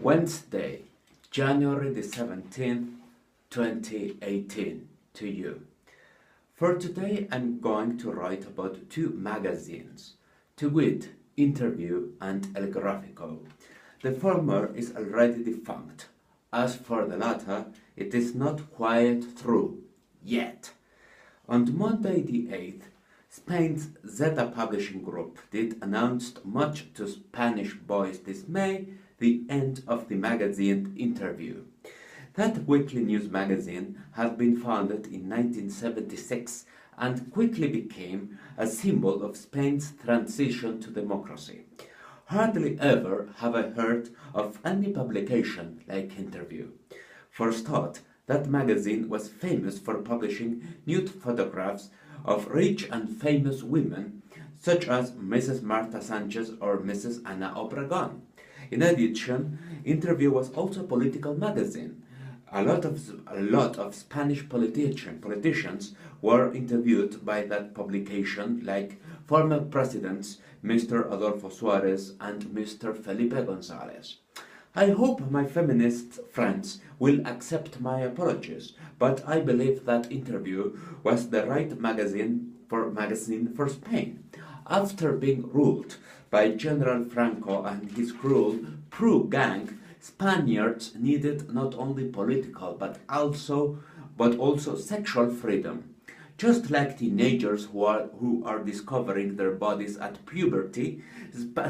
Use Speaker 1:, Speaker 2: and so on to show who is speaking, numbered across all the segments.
Speaker 1: Wednesday, January the 17th, 2018, to you. For today, I'm going to write about two magazines, to wit, Interviu and El Grafico. The former is already defunct. As for the latter, it is not quite true, yet. On Monday the 8th, Spain's Zeta Publishing Group did announce, much to Spanish boys' dismay, the end of the magazine Interviu. That weekly news magazine had been founded in 1976 and quickly became a symbol of Spain's transition to democracy. Hardly ever have I heard of any publication like Interviu. First thought, that magazine was famous for publishing nude photographs of rich and famous women, such as Mrs. Marta Sanchez or Mrs. Ana Obregón. In addition, Interviu was also a political magazine. A lot of Spanish politicians were interviewed by that publication, like former presidents Mr. Adolfo Suárez and Mr. Felipe González. I hope my feminist friends will accept my apologies, but I believe that Interviu was the right magazine for Spain. After being ruled by General Franco and his cruel Prue gang, Spaniards needed not only political but also sexual freedom. Just like teenagers who are discovering their bodies at puberty,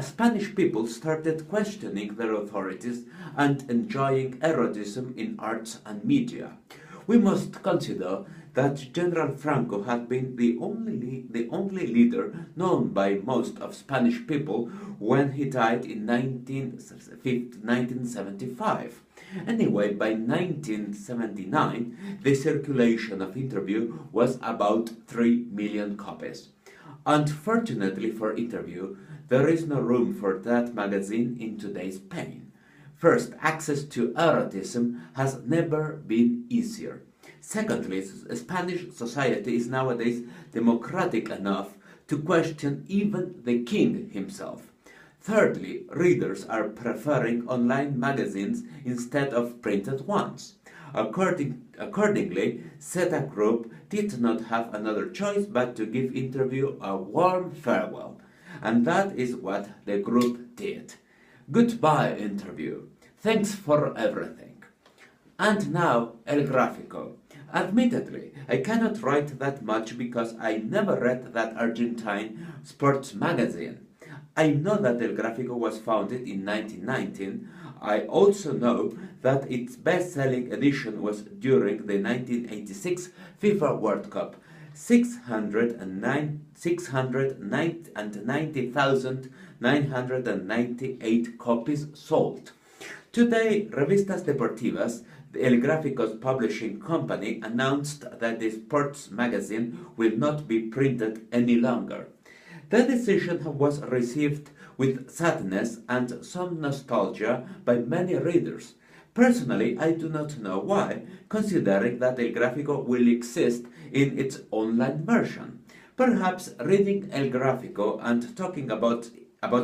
Speaker 1: Spanish people started questioning their authorities and enjoying erotism in arts and media. We must consider that General Franco had been the only leader known by most of Spanish people when he died in 1975. Anyway, by 1979, the circulation of Interviu was about 3 million copies. Unfortunately for Interviu, there is no room for that magazine in today's Spain. First, access to erotism has never been easier. Secondly, Spanish society is nowadays democratic enough to question even the king himself. Thirdly, readers are preferring online magazines instead of printed ones. Accordingly, Zeta Group did not have another choice but to give Interviu a warm farewell. And that is what the group did. Goodbye, Interviu. Thanks for everything. And now, El Grafico. Admittedly, I cannot write that much because I never read that Argentine sports magazine. I know that El Grafico was founded in 1919. I also know that its best-selling edition was during the 1986 FIFA World Cup. 690,998 copies sold. Today, Revistas Deportivas, the El Grafico's publishing company, announced that the sports magazine will not be printed any longer. The decision was received with sadness and some nostalgia by many readers. Personally, I do not know why, considering that El Grafico will exist in its online version. Perhaps reading El Grafico and talking about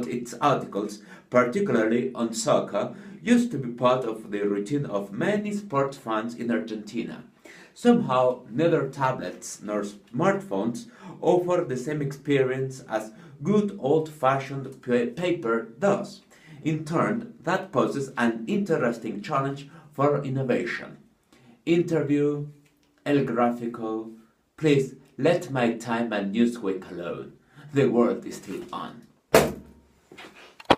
Speaker 1: its articles, particularly on soccer, used to be part of the routine of many sports fans in Argentina. Somehow, neither tablets nor smartphones offer the same experience as good old-fashioned paper does. In turn, that poses an interesting challenge for innovation. Interviu, El Grafico, please let my Time and Newsweek alone. The world is still on.